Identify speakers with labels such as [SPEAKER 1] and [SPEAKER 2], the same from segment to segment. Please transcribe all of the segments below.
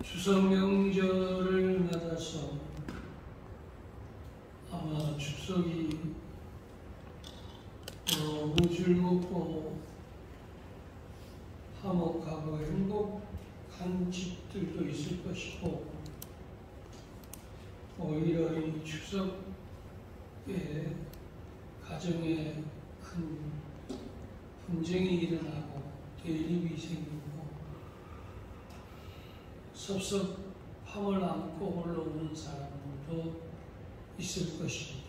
[SPEAKER 1] 추석 명절을 맞아서 아마 추석이 너무 즐겁고 화목하고 행복한 집들도 있을 것이고, 오히려 이 추석에 가정에 큰 분쟁이 일어나고 대립이 생기고 섭섭함을 안고 올라오는 사람들도 있을 것입니다.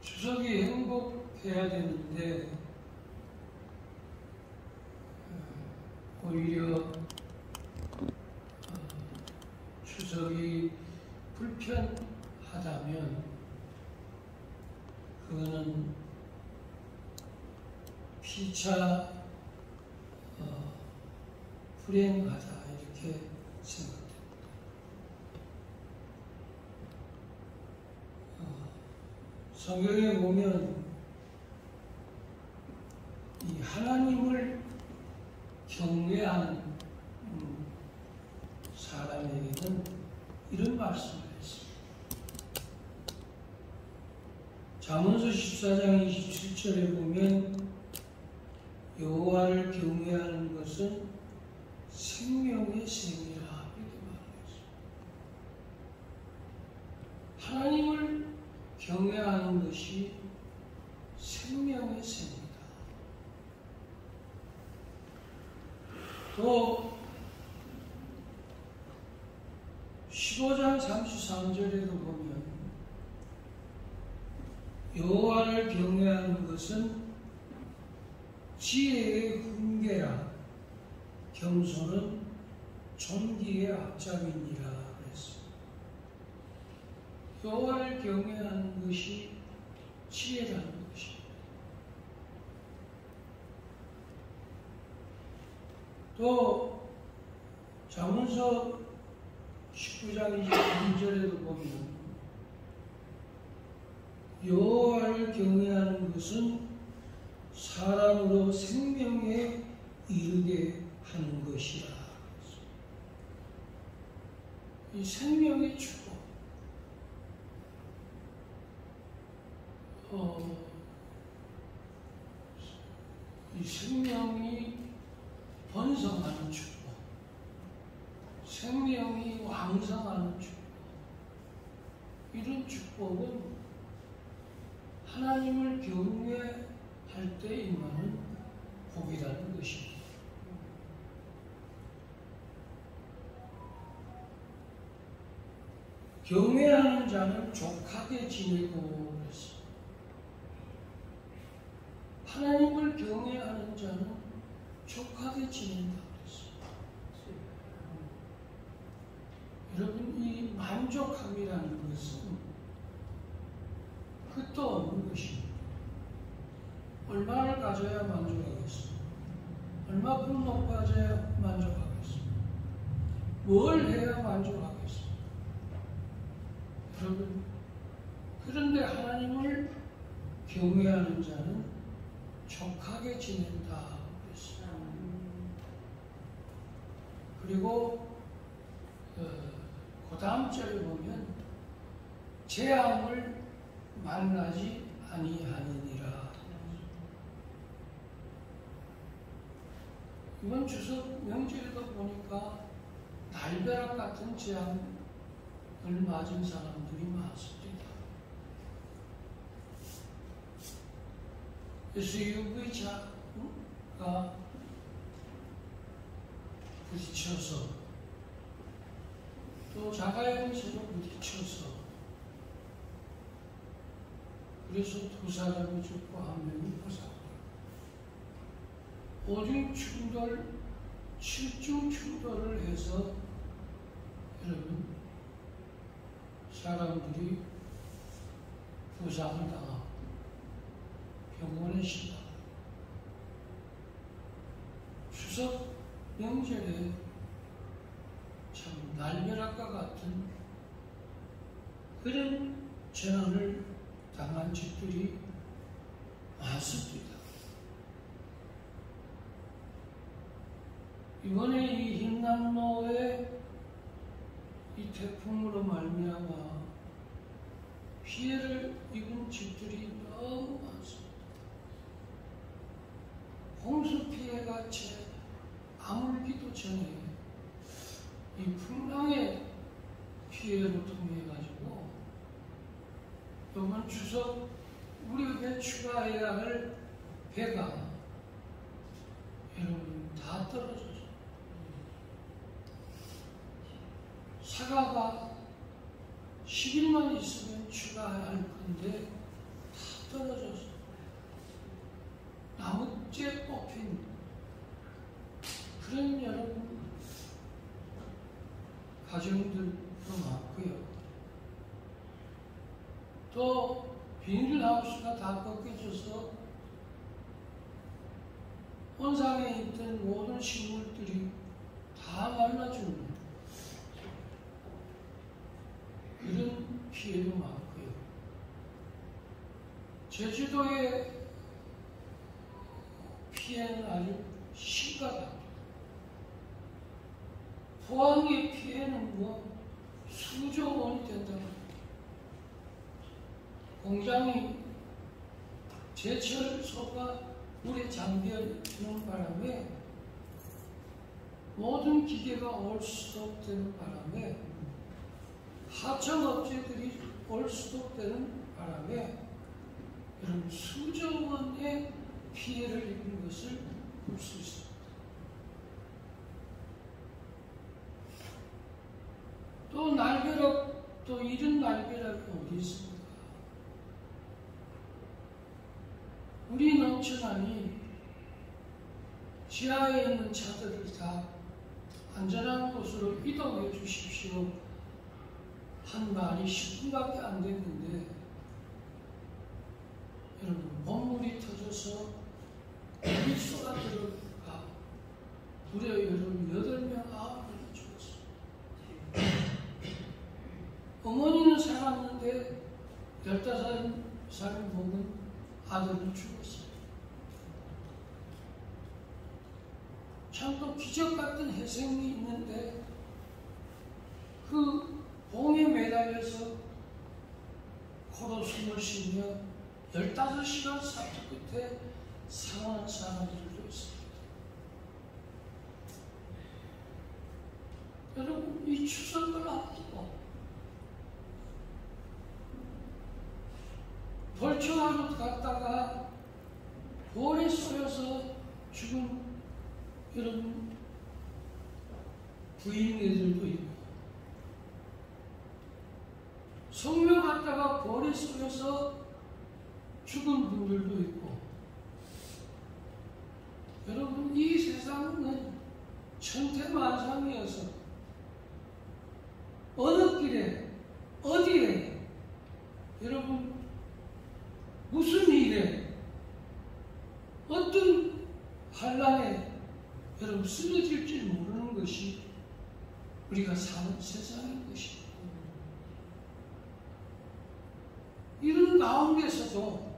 [SPEAKER 1] 추석이 행복해야 되는데 오히려 추석이 불편하다면 그거는 피차 불행하다 이렇게 생각됩니다. 성경에 보면 이 하나님을 경외하는 사람에게는 이런 말씀을 했습니다. 잠언서 14장 27절에 보면 여호와를 경외하는 것은 생명의 셈이라 이렇게 말하겠습니다. 하나님을 경외하는 것이 생명의 셈이다. 또 15장 33절에도 보면 여호와를 경외하는 것은 지혜의 훈계라 겸손은 존귀의 앞잡이니라 그랬습니다. 여호와를 경외하는 것이 지혜라는 것입니다. 또 잠언서 19장 22절에도 보면 여호와를 경외하는 것은 사람으로 생명에 이르게 하는 것이라. 이 생명의 축복, 이 생명이 번성하는 축복, 생명이 왕성하는 축복, 이런 축복은 하나님을 경외할 때 임하는 복이라는 것입니다. 경외하는 자는 족하게 지내고 그랬습니다. 하나님을 경외하는 자는 족하게 지낸다 그랬습니다. 여러분, 이 만족함이라는 것은 끝도 없는 것입니다. 얼마를 가져야 만족하겠습니까? 얼마큼 높아져야 만족하겠습니까? 뭘 해야 만족하겠습니까? 여러분, 그런데 하나님을 경외하는 자는 족하게 지낸다 그랬습니다. 그리고 그 다음 절에 보면 재앙을 만나지 아니하느니라. 이번 추석 명절에도 보니까 날벼락 같은 재앙을 맞은 사람들이 많습니다. SUV차가 부딪혀서 또 자가용차도 부딪혀서 그래서 2사람이 죽고 1명이 부상당했고, 오중 충돌, 7중 충돌을 해서 여러분 사람들이 부상을 당하고 병원에 실려가고, 추석 명절에 참 날벼락과 같은 그런 재난을 당한 집들이 많습니다. 이번에 이 흰남노의 이 태풍으로 말미암아 피해를 입은 집들이 너무 많습니다. 홍수 피해가 채 아물기도 전에 이 풍랑의 피해로 통해 가지고 이번 추석 우리에게 추가해야 할 배가 여러분 다 떨어졌어요. 사과가 10일만 있으면 추가할 건데 다 떨어졌어요. 나무째 뽑힌 그런 여러분 가정들도 많고요. 또 비닐하우스가 다 꺾여져서 온상에 있던 모든 식물들이 다 말라죽는 이런 피해도 많고요. 제주도의 피해는 아주 심각합니다. 포항의 피해는 수조 원이 된다고 합니다. 공장이 제철소가 물에 잠겨있는 바람에 모든 기계가 올스톱되는 바람에 하청업체들이 올스톱되는 바람에 여러분 수조 원의 피해를 입은 것을 볼 수 있습니다. 또 날벼락, 또 이런 날벼락이 어디 있습니까? 우리 농촌안이 지하에 있는 차들을 다 안전한 곳으로 이동해 주십시오. 한 말이 10분밖에 안 됐는데 여러분 bom물이 터져서 물이 쏟아 들어가 무려 여러분 8명, 9명이 죽었어요. 어머니는 살았는데 15살 먹은 아들은 죽었어요. 참 또 기적 같은 회생이 있는데 그 봉에 매달려서 코로 숨을 쉬며 15시간 사투 끝에 사망한 사람들도 있습니다. 여러분 이 추석을 앞두고 벌초하러 갔다가 볼에 쏘여서 죽은 여러분 부인네들도 있고 성묘 갔다가 볼에 쏘여서 죽은 분들도 있고 여러분 이 세상은 천태만상이어서 어느 길에 어디에 여러분 무슨 일에 어떤 환란에 여러분 쓰러질지 모르는 것이 우리가 사는 세상인 것입니다. 이런 가운데서도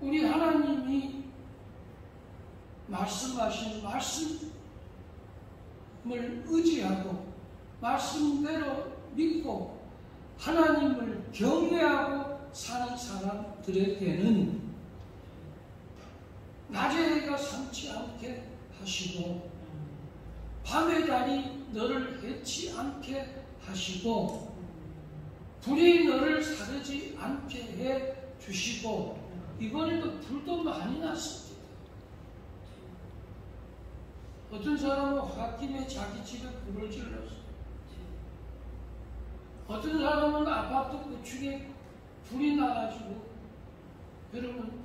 [SPEAKER 1] 우리 하나님이 말씀하신 말씀을 의지하고 말씀대로 믿고 하나님을 경외하고 사는 사람들에게는 낮의 해가 삼지 않게 하시고 밤의 달이 너를 해치 않게 하시고 불이 너를 사르지 않게 해 주시고 이번에도 불도 많이 났습니다. 어떤 사람은 홧김에 자기 집에 불을 질렀어요. 어떤 사람은 아파트 구축에 불이 나가지고 여러분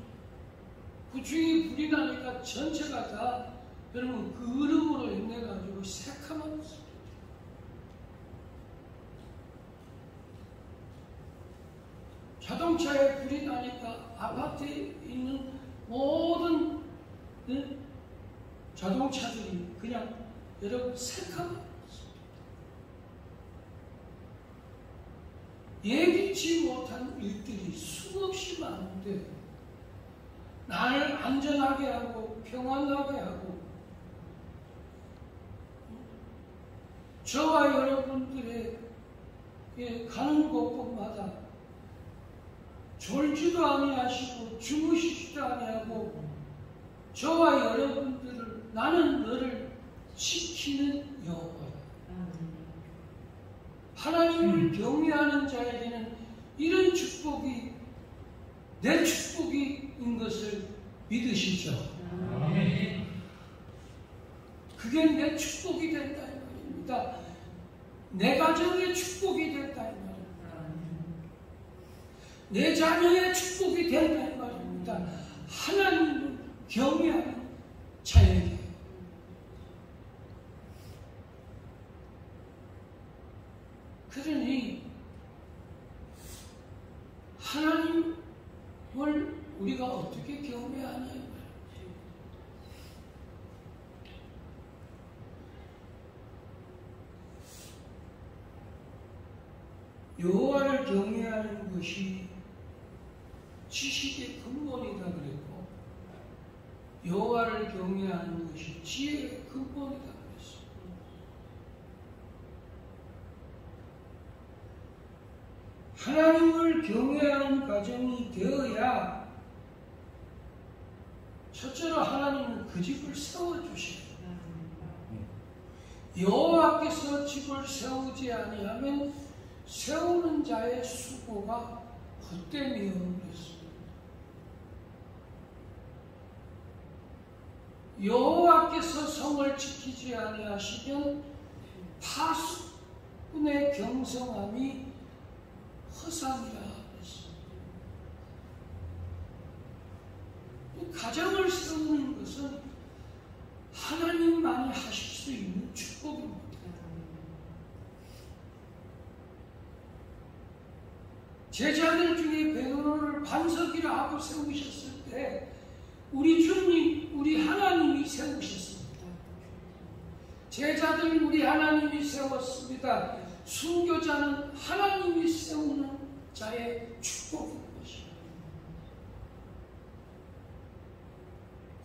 [SPEAKER 1] 구축이 불이 나니까 전체가 다 여러분 그 얼음으로 인해 가지고 새카맣습니다. 자동차에 불이 나니까 아파트에 있는 모든 자동차들이 그냥 여러분 새카맣습니다. 예기치 못한 일들이 수없이 많은데 나를 안전하게 하고 평안하게 하고 저와 여러분들의 가는 곳곳마다 졸지도 아니하시고 주무시지도 아니하고 저와 여러분들을 나는 너를 지키는 여호와. 하나님을 경외하는 자에게는 이런 축복이 내 축복인 것을 믿으시죠. 그게 내 축복이 된다 이 말입니다. 내 가정의 축복이 된다 이 말입니다. 내 자녀의 축복이 된다 이 말입니다. 하나님을 경외하는 자에게. 그러니 하나님을 우리가 어떻게 경외하냐 이 말이에요. 여호와를 경외하는 것이 지식의 근본이다 그랬고 여호와를 경외하는 것이 지혜의 근본이다 그랬어요. 하나님을 경외하는 가정이 되어야 첫째로 하나님은 그 집을 세워주시고 여호와께서 집을 세우지 아니하면 세우는 자의 수고가 헛되며 그랬습니다. 여호와께서 성을 지키지 아니하시면 파수꾼의 경성함이 허상이라 그랬습니다. 가정을 세우는 것은 하나님만이 하실 수 있는 축복입니다. 제자들 중에 베드로를 반석이라 하고 세우셨을 때 우리 주님, 우리 하나님이 세우셨습니다. 제자들 우리 하나님이 세웠습니다. 순교자는 하나님이 세우는 자의 축복인 것입니다.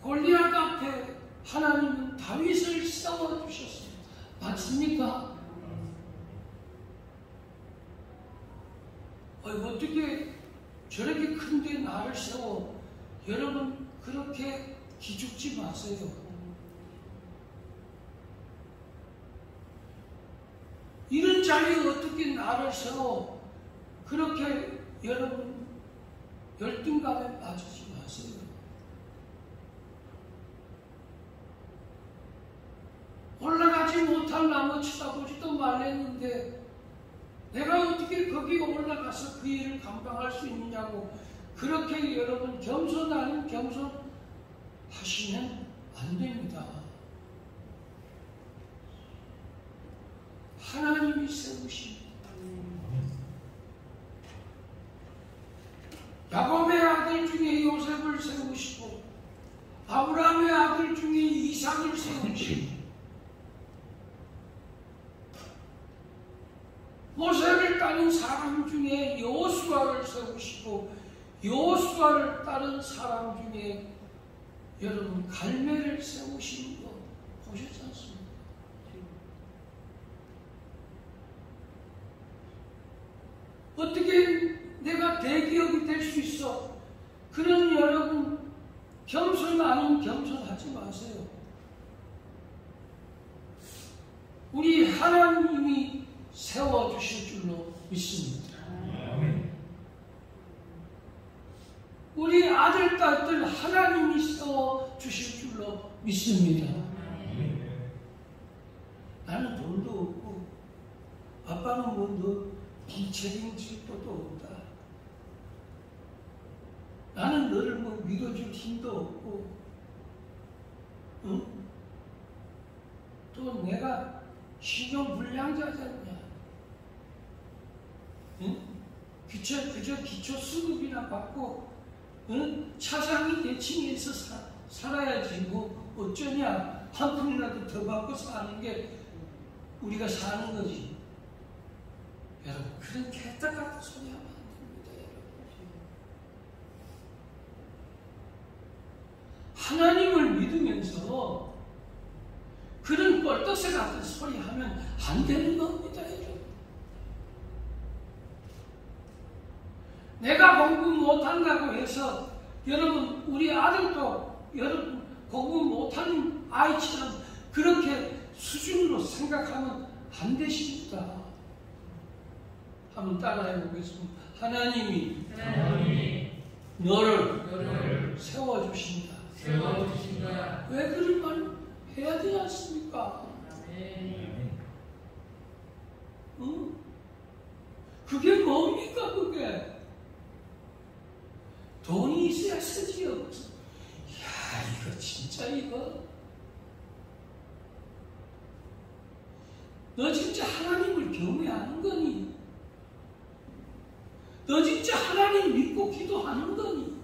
[SPEAKER 1] 골리앗 앞에 하나님은 다윗을 세워주셨습니다. 맞습니까? 어떻게 저렇게 큰데 나를 세워? 여러분 그렇게 기죽지 마세요. 이런 자리에 어떻게 나를 세워? 그렇게 여러분 열등감에 빠지지 마세요. 올라가지 못할 나무 쳐다보지도 말랬는데 내가 어떻게 거기에 올라가서 그 일을 감당할 수 있느냐고 그렇게 여러분 겸손 아닌 겸손 하시면 안 됩니다. 하나님이 세우십니다. 야곱의 아들 중에 요셉을 세우시고 아브라함의 아들 중에 이삭을 세우시고 모세를 따른 사람 중에 여호수아를 세우시고 여호수아를 따른 사람 중에 여러분 갈매를 세우시는 거 보셨지 않습니까? 어떻게 내가 대기업이 될 수 있어? 그런 여러분 겸손 아닌 겸손하지 마세요. 우리 하나님이 세워주실 줄로 믿습니다. 우리 아들, 딸들 하나님이 세워주실 줄로 믿습니다. 나는 돈도 없고 아빠는 뭐 너 책임질 것도 없다. 나는 너를 뭐 믿어줄 힘도 없고 응? 또 내가 신용불량자잖냐. 응? 그저 기초 수급이나 받고 응? 차상위 계층에서 살아야지 뭐 어쩌냐. 한 푼이라도 더 받고 사는 게 우리가 사는 거지. 여러분 그런 개떡 같은 소리 하면 안 됩니다. 여러분. 하나님을 믿으면서 그런 뻘떡새 같은 소리 하면 안 되는 겁니다. 내가 공부 못한다고 해서 여러분 우리 아들도 여러분 공부 못하는 아이처럼 그렇게 수준으로 생각하면 안 되십니다. 한번 따라해 보겠습니다. 하나님이 너를 세워주신다. 왜 그런 말 해야 되지 않습니까? 응? 그게 뭡니까 그게? 돈이 있어야 쓰지요. 야 이거 진짜 이거 너 진짜 하나님을 경외하는 거니? 너 진짜 하나님 믿고 기도하는 거니?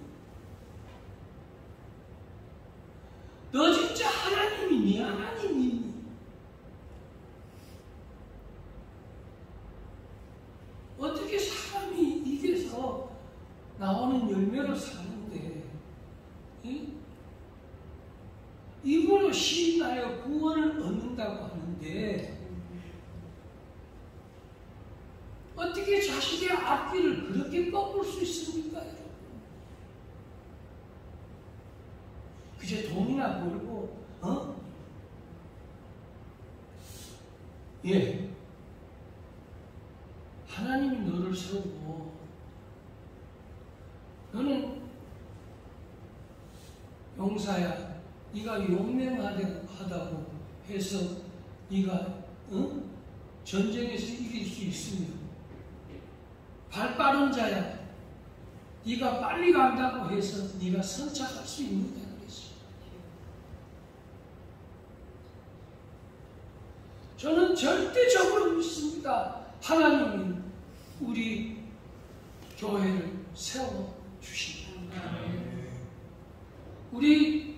[SPEAKER 1] 너 진짜 하나님이 네 하나님이니? 어떻게 사람이 입에서 나오는 열매로 사는데 입으로 시인하여 구원을 얻는다고 하는데 어떻게 자식의 앞길을 그렇게 꺾을 수 있습니까? 그저 돈이나 벌고 예, 하나님이 너를 세우고 너는 용사야, 네가 용맹하다고 해서 네가 전쟁에서 이길 수 있으며 발 빠른 자야, 네가 빨리 간다고 해서 네가 선착할 수 있느냐 그랬어요. 저는 절대적으로 믿습니다. 하나님이 우리 교회를 세워주신다. 우리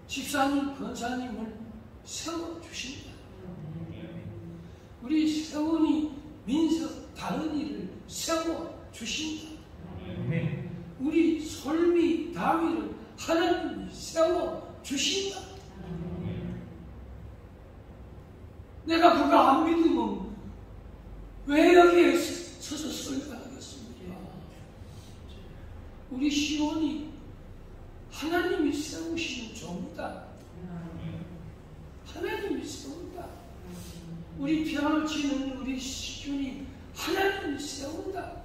[SPEAKER 1] 집사님, 권사님을 세워주신다. 우리 세훈이, 민석, 다은이를 세워주신다. 우리 솔미, 다위를 하나님이 세워주신다. 내가 그거 안 믿으면 왜 여기에 서서 설교하겠습니까? 우리 시온이 하나님이 세우시는 종이다. 하나님이 세운다. 우리 피아노 치는 우리 시준이 하나님이 세운다.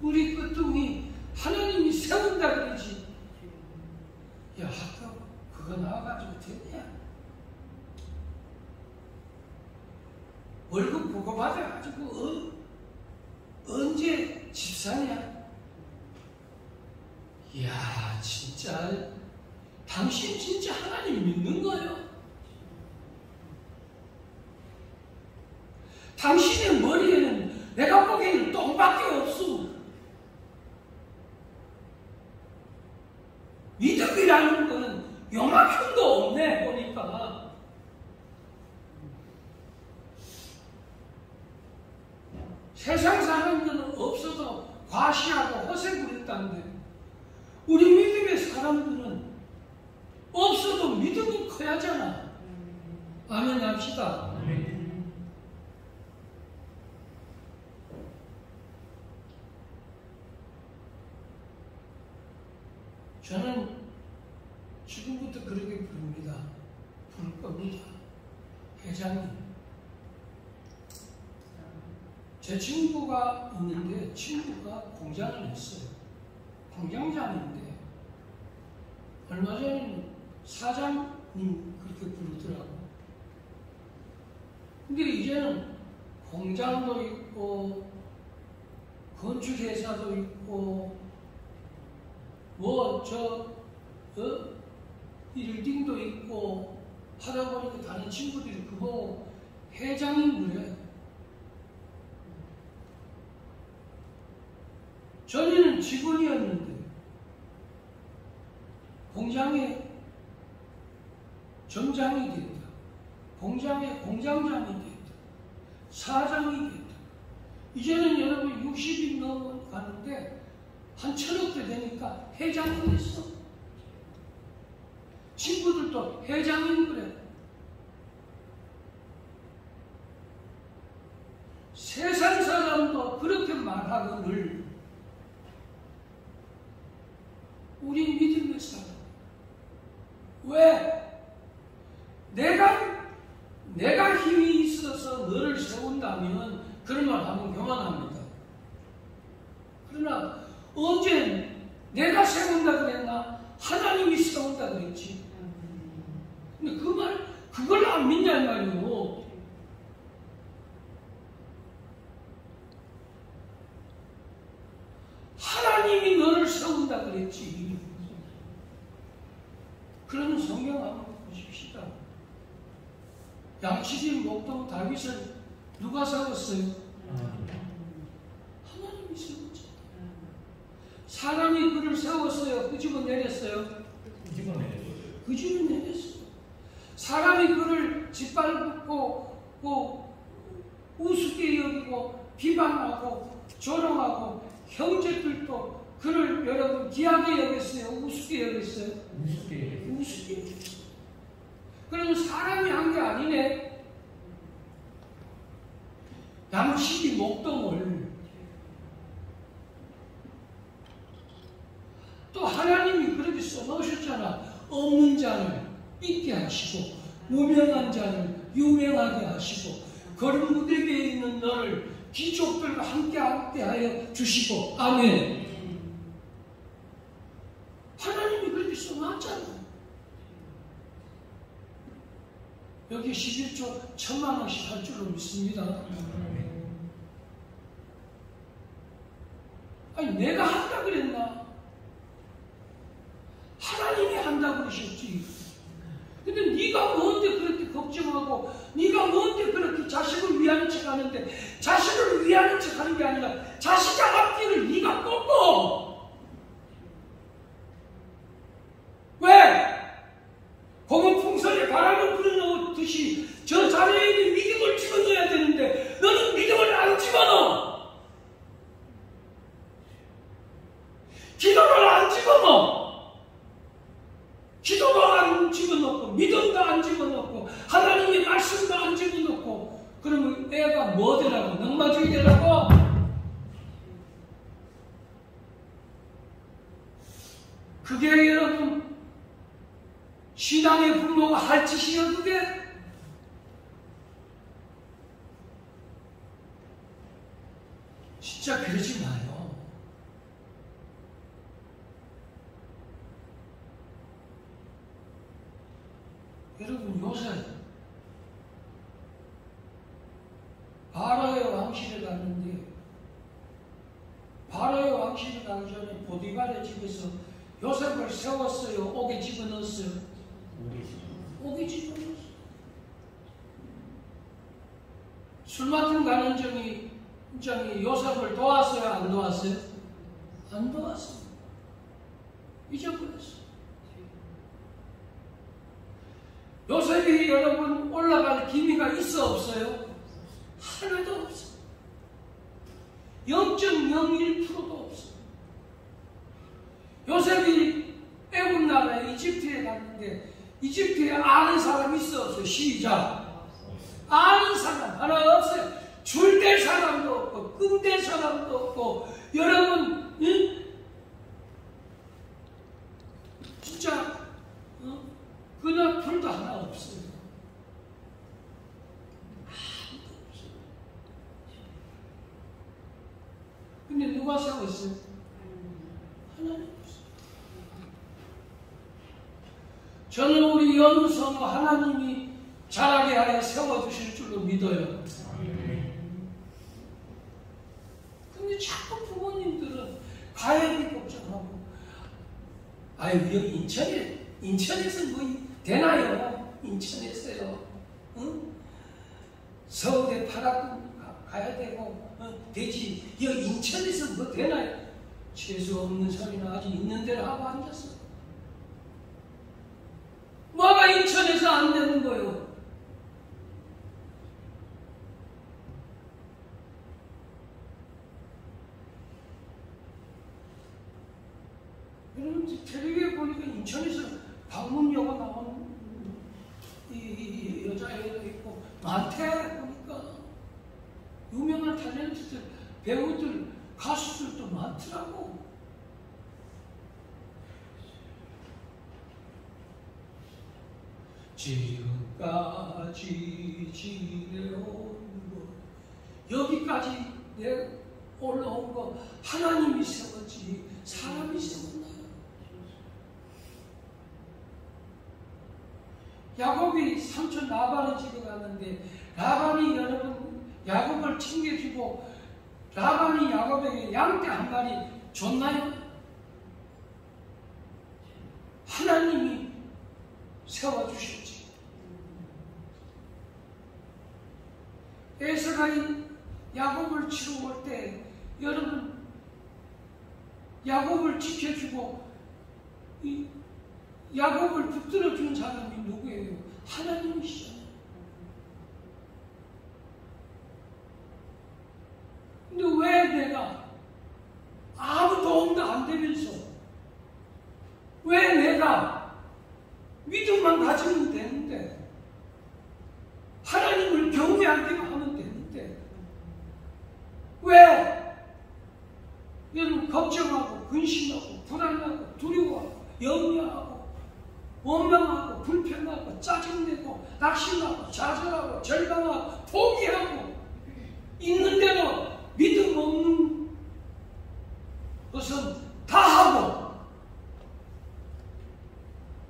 [SPEAKER 1] 우리 끝둥이 하나님이 세운다 그러지. 야, 학교 그거 나와가지고 되냐? 월급 보고 받아가지고 언제 집사냐? 이야, 진짜 당신 진짜 하나님 믿는 거예요? 당신의 머리에는 내가 보기에는 똥밖에 없어. 믿음이라는 거는 요만큼도 없네 보니까. 세상 사람들은 없어도 과시하고 허세 부렸다는데 우리 믿음의 사람들은 없어도 믿음이 커야잖아. 아멘 합시다. 저는 지금부터 그렇게 부릅니다. 부를 겁니다. 회장님. 제 친구가 있는데 친구가 공장을 했어요. 공장장인데 얼마 전에는 사장님 그렇게 부르더라고요. 근데 이제는 공장도 있고 건축회사도 있고 빌딩도 있고 하다 보니까 다른 친구들이 그거 회장인 거예요. 전에는 직원이었는데 공장에 점장이 됐다. 공장에 공장장이 됐다. 사장이 됐다. 이제는 여러분 60이 넘어가는데 한 1,000억대 되니까 회장이 됐어. 친구들도 회장인 그래. 우리 믿음의 사람. 왜? 내가 힘이 있어서 너를 세운다면 그런 말 하면 교만합니다. 그러나 언제 내가 세운다 그랬나? 하나님이 세운다 그랬지. 근데 그걸 안 믿냐 이 말이에요. 하나님이 너를 세운다 그랬지. 그런 성경 한번 보십시다. 양치기 목동 다윗을 누가 세웠어요? 하나님이 세웠죠. 사람이 그를 세웠어요? 끄집어내렸어요? 끄집어내렸어요. 사람이 그를 짓밟고 우습게 여기고 비방하고 조롱하고 형제들도 그를 여러분 귀하게 여겼어요? 우습게 여겼어요? 우습게 여겼어요. 그러면 사람이 한 게 아니네. 양식이 목동을 또 하나님이 그렇게 써놓으셨잖아. 없는 자를 있게 하시고 무명한 자를 유명하게 하시고 거룩 무대에 있는 너를 귀족들과 함께 하여 주시고. 아멘. 하나님이 그렇게 써놨잖아. 여기 11조 1000만원씩 할 줄로 믿습니다. 아니 내가 한다 그랬나? 하나님이 한다 그러셨지. 근데 네가 뭔데 그렇게 걱정하고 네가 뭔데 그렇게 자식을 위하는 척 하는데, 자식을 위하는 척 하는 게 아니라 자식 앞길을 네가 꺾어. 왜? 공은 풍선에 바람을 불어넣듯이 저 자녀에게 믿음을 집어넣어야 되는데 너는 믿음을 안 집어넣어. 기도를 안 집어넣어. 기도도 안 집어넣고 믿음도 안 집어넣고 하나님의 말씀도 안 집어넣고, 그러면 애가 뭐 되라고? 넉마주의 되라고? 그게 여러분 신앙의 부모가 할 짓이요 그게? 진짜 그러지 마요. 여러분 요새 바로의 왕실에 갔는데, 바로의 왕실에 가기 전에 보디발의 집에서 요셉을 세웠어요? 옥에 집어넣었어요? 옥에 집어넣었어요. 술 맡은 간원정이 요셉을 도왔어요? 안 도왔어요? 안 도왔어요. 잊어버렸어요. 요셉이 여러분 올라갈 기미가 있어 없어요? 하나도 없어요. 0.01%도 없어요. 요셉이 애굽 나라에 이집트에 갔는데 이집트에 아는 사람이 있어 없어요? 시작. 아는 사람 하나 없어요. 줄 댈 사람도 없고 끔 댈 사람도 없고. 여러분 진짜 그냥 풀도 하나 없어요. 아무도 없어요. 근데 누가 세웠어요? 하나님. 저는 우리 연우성을 하나님이 자라게 하여 세워주실 줄로 믿어요. 근데 자꾸 부모님들은 가야비 걱정하고, 아유 여기 인천에서 뭐 되나요? 인천에서요. 응? 서울에 파라군 가야 되고 되지. 여기 인천에서 뭐 되나요? 재수 없는 소리는 아직 있는 대로 하고 앉았어. 뭐가 인천에서 안 되는 거예요? 여러분 텔레비에 보니까 인천에서 방문여고 나오는 이 여자애도 있고 많대. 보니까 유명한 탤런트들, 배우들, 가수들도 많더라고. 지금까지 지내온 것, 여기까지 내 올라온 거 하나님이 세웠지 사람이 세웠나요? 야곱이 삼촌 라반의 집에 갔는데 라반이 여러분 야곱을 챙겨주고 라반이 야곱에게 양떼 한 마리 줬나요? 하나님이 세워주셨지. 에서가 야곱을 치러 올 때 여러분 야곱을 지켜주고 야곱을 붙들어 준 사람이 누구예요? 하나님이시잖아요. 근데 왜 내가 아무 도움도 안 되면서 왜 내가 믿음만 가지면 되는데 하나님을 경외하기만 하면 되는데 왜 여러분 걱정하고 근심하고 불안하고 두려워하고 염려하고 원망하고 불평하고 짜증내고 낙심하고 좌절하고 절망하고 포기하고 있는 대로 믿음 없는 것은 다 하고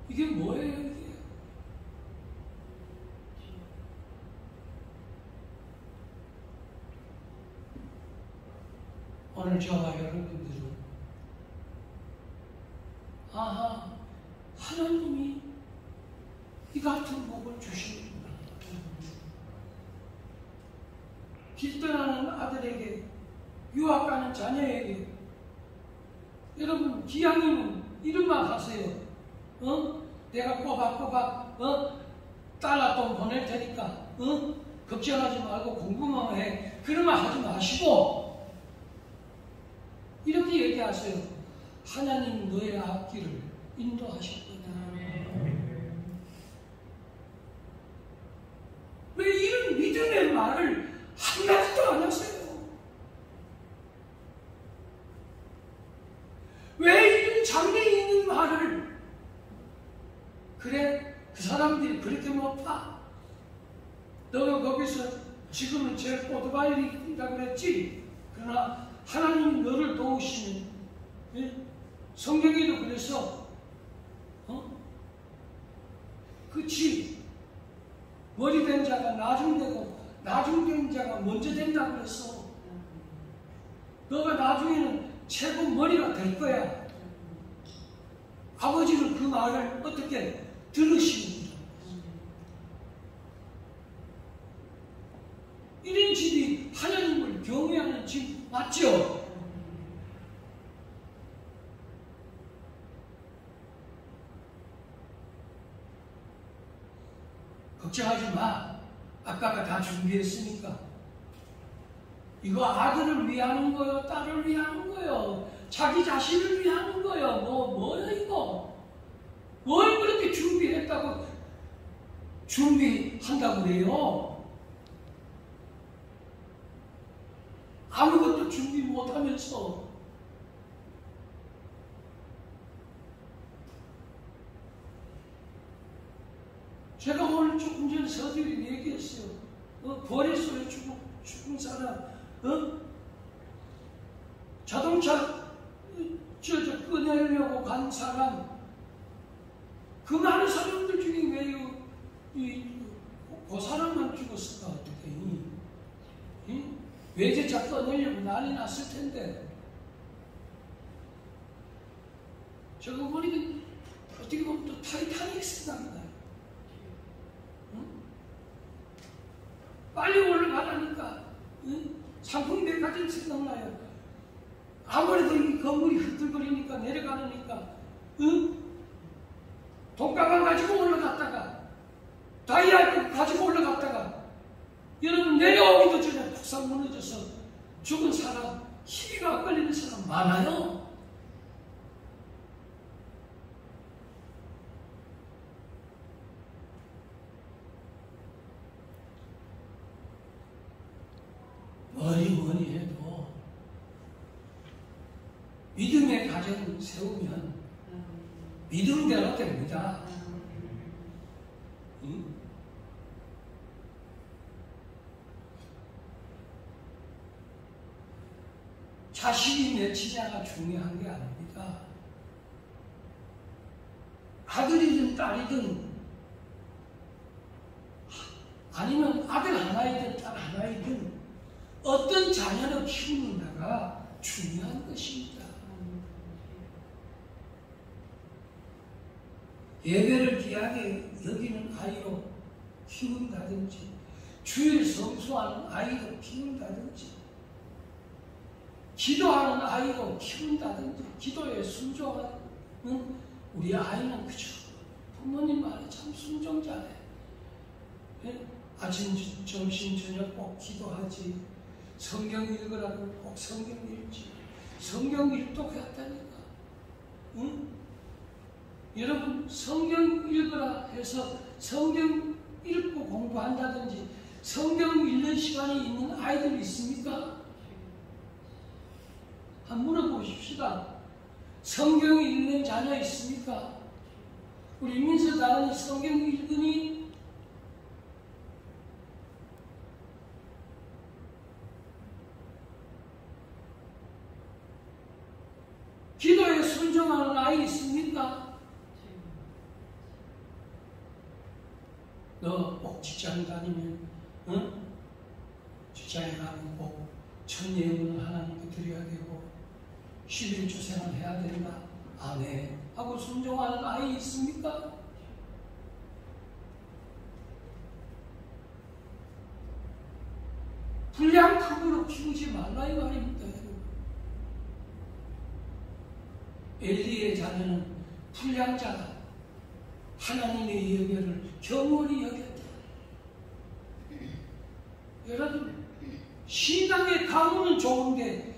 [SPEAKER 1] 이게 뭐예요? 이게? 오늘 저와 여러분들은 아하 하나님이 이 같은 복을 주시는구나. 길 떠나는 아들에게 유학 가는 자녀에게 여러분 기왕이면 이름만 하세요. 내가 꼬박꼬박 달러돈 보낼 테니까 걱정하지 말고 공부만 해. 그런 말 하지 마시고 이렇게 얘기하세요. 하나님 너의 앞길을 인도하실 거다. 왜 이런 믿음의 말을 한마디도 안 하세요? 왜 이런 장래 있는 말을 그래 그 사람들이 그렇게 못하? 너가 거기서 지금은 제일 오토바이다 그랬지? 그러나 하나님이 너를 도우시는 성경에도 그래서 그치 머리 된 자가 나중되고 나중된 자가 먼저 된다고 그랬어. 너가 나중에는 최고 머리가 될 거야. 아버지는 그 말을 어떻게 들으시는 거야. 이런 집이 하나님을 경외하는 집 맞죠? 걱정하지 마. 아까가 다 준비했으니까. 이거 아들을 위하는 거요, 딸을 위하는 거요, 자기 자신을 위하는 거요. 뭐야 이거? 뭘 그렇게 준비했다고 준비한다고 그래요? 아무것도 준비 못하면서 제가 오늘 조금 전에 서두에 얘기했어요. 거래소에 죽은 사람, 자동차 꺼내려고 간 사람, 그 많은 사람들 중에 왜 그 사람만 죽었을까? 어떻게? 외제차 꺼내려고 난리 났을 텐데. 저거 보니까 어떻게 보면 또 타이타닉 생각이 나요. 빨리 올라가라니까 상품백화점 생각나요. 아무래도 이 건물이 흐들거리니까 내려가니까 돈가방 가지고 올라갔다가 다이아 가지고 올라갔다가 여러분 내려오기도 전에 푹상 무너져서 죽은 사람, 희비가 걸리는 사람 많아요. 뭐니 해도 믿음의 가정 세우면 믿음대로 됩니다. 응? 자식이 몇이냐가 중요한 게 아닙니다. 아들이든 딸이든 아니면 아들 하나이든 딸 하나이든 어떤 자녀를 키우는가가 중요한 것입니다. 예배를 귀하게 여기는 아이로 키운다든지 주일 성수하는 아이로 키운다든지 기도하는 아이로 키운다든지 기도에 순종하는 우리 아이는 그저 부모님 말에 참 순종자네. 아침, 점심, 저녁 꼭 기도하지. 성경 읽으라고 꼭 성경 읽지. 성경 일독했다니까. 응? 여러분 성경 읽으라 해서 성경 읽고 공부한다든지 성경 읽는 시간이 있는 아이들 있습니까? 한번 물어보십시다. 성경 읽는 자녀 있습니까? 우리 민서다은이 성경 읽으니? 기도에 순종하는 아이 있습니까? 너 꼭 직장 다니면, 응? 직장에 가면 꼭 첫 예물을 하나님께 드려야 되고 11조 생활 해야 된다. 아, 네. 하고 순종하는 아이 있습니까? 불량품으로 키우지 말라 이 말입니다. 엘리의 자녀는 불량자가 하나님의 예배를 경홀히 여겼다. 여러분 신앙의 가문은 좋은데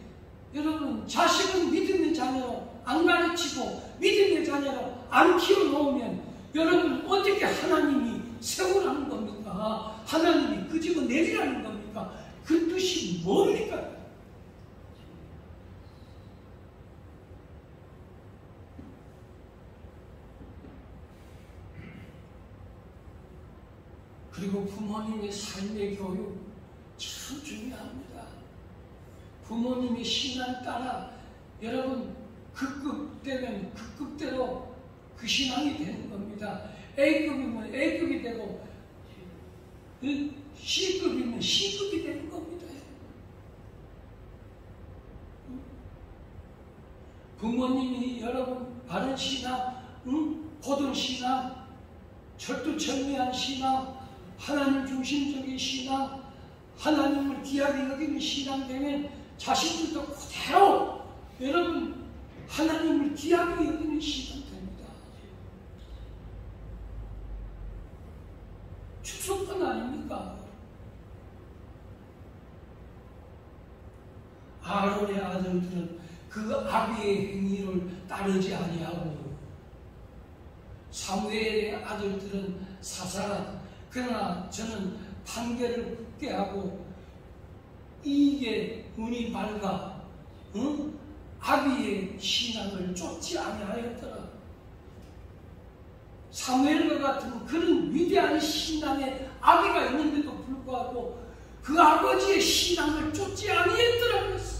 [SPEAKER 1] 여러분 자식은 믿음의 자녀로 안 가르치고 믿음의 자녀로 안 키워놓으면 여러분 어떻게 하나님이 세우라는 겁니까? 하나님이 끄집어 내리라는 겁니까? 그 뜻이 뭡니까? 그리고 부모님의 삶의 교육 참 중요합니다. 부모님의 신앙 따라 여러분 급급되면 급급대로 그 신앙이 되는 겁니다. A급이면 A급이 되고 C급이면 C급이 되는 겁니다. 부모님이 여러분 바른 신앙, 고든 신앙, 철두철미한 신앙, 하나님 중심적인 신앙, 하나님을 귀하게 여기는 신앙 되면 자식들도 그대로 여러분 하나님을 귀하게 여기는 신앙 됩니다. 축소권 아닙니까? 아론의 아들들은 그 아비의 행위를 따르지 아니하고 사무엘의 아들들은 사사라. 그러나 저는 판결을 굳게 하고 이익에 눈이 밝아 아비의 신앙을 쫓지 아니하였더라. 사무엘과 같은 그런 위대한 신앙의 아비가 있는데도 불구하고 그 아버지의 신앙을 쫓지 아니했더라 그랬습니다.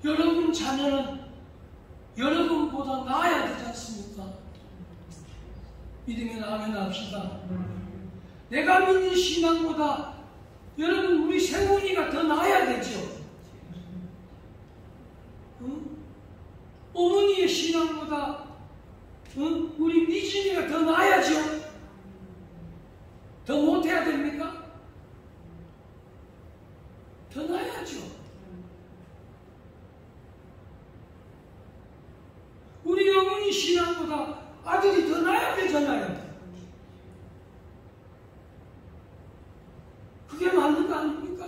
[SPEAKER 1] 여러분 자녀는 여러분보다 나아야 되지 않습니까? 믿으면 아멘 합시다. 내가 믿는 신앙보다 여러분 우리 세훈이가 더 나아야 되죠. 어머니의 신앙보다 우리 미진이가 더 나아야죠. 더 못해야 됩니까? 더 나아야죠. 우리 어머니 신앙보다 아들이 더 나아야 되잖아요. 그게 맞는 거 아닙니까?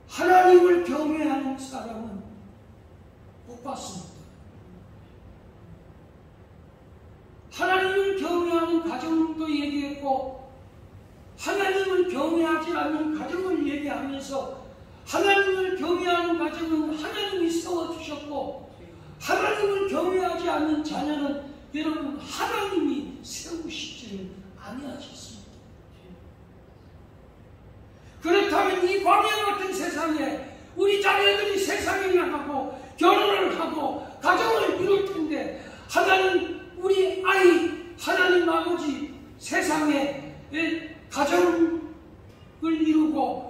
[SPEAKER 1] 하나님을 경외하는 사람은 복 받습니다. 하나님을 경외하는 가정도 얘기했고 하나님을 경외하지 않는 가정을 얘기하면서 하나님을 경외하는 가정은 하나님이 세워주셨고, 하나님을 경외하지 않는 자녀는 여러분 하나님이 세우시지를 아니하셨습니다. 그렇다면 이 광야 같은 세상에 우리 자녀들이 세상에 나가고 결혼을 하고 가정을 이룰 텐데, 하나님 우리 아이, 하나님 아버지 세상에 가정을 이루고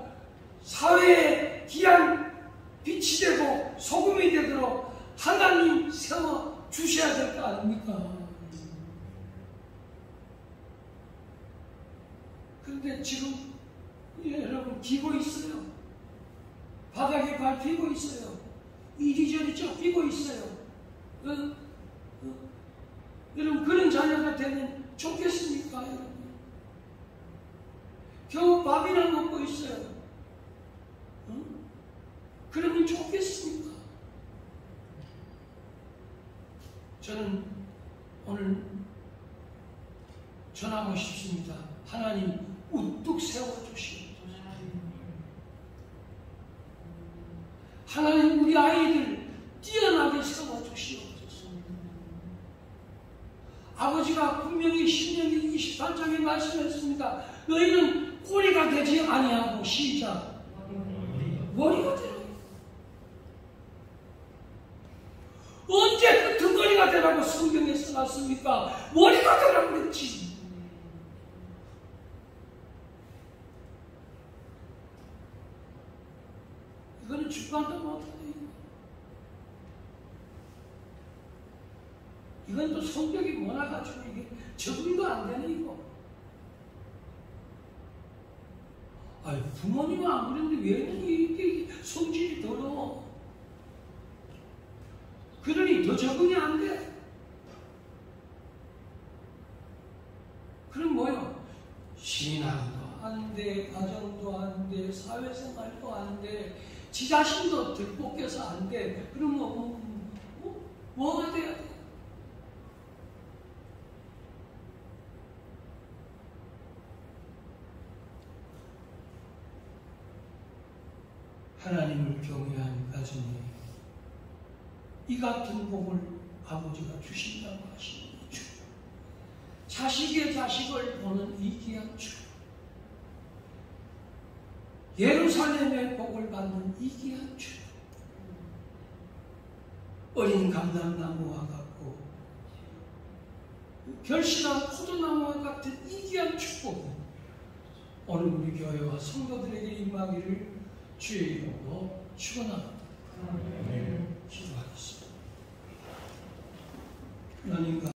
[SPEAKER 1] 사회에 귀한 빛이 되고 소금이 되도록 하나님 세워 주셔야 될 거 아닙니까? 그런데 지금 여러분 기고 있어요. 바닥에 밟히고 있어요. 이리저리 쫓기고 있어요. 여러분 그런 자녀가 되면 좋겠습니까? 여러분? 겨우 밥이나 먹고 있어요. 그러면 좋겠습니까? 저는 오늘 전하고 싶습니다. 하나님 우뚝 세워주시옵소서. 하나님 우리 아이들 뛰어나게 세워주시옵소서. 아버지가 분명히 신명기 28장에 말씀했습니다. 너희는 꼬리가 되지 아니하고, 시작, 머리가 되라. 언제 그 등거리가 되라고 성경에 써놨습니까? 머리가 되라고 그랬지. 이거는 주관도 못하네. 이건 또 성격이 많아가지고 이게 적응도 안 되네 이거. 아니 부모님은 안 그랬는데 왜 이렇게 성질이 더러워? 그러니 더 적응이 안 돼. 그럼 뭐요? 신앙도 안 돼, 가정도 안 돼, 사회생활도 안 돼, 지 자신도 들볶여서 안 돼. 그럼 뭐가 돼야 돼? 하나님을 경외하는 가정에 이 같은 복을 아버지가 주신다고 하시는 주. 자식의 자식을 보는 이 귀한 주. 예루살렘의 복을 받는 이 귀한 주. 어린 감람나무와 같고 결실한 포도나무와 같은 이 귀한 축복, 오늘 우리 교회와 성도들에게 임하기를 주의 이름으로 축원합니다. 기도하겠습니다. 하나님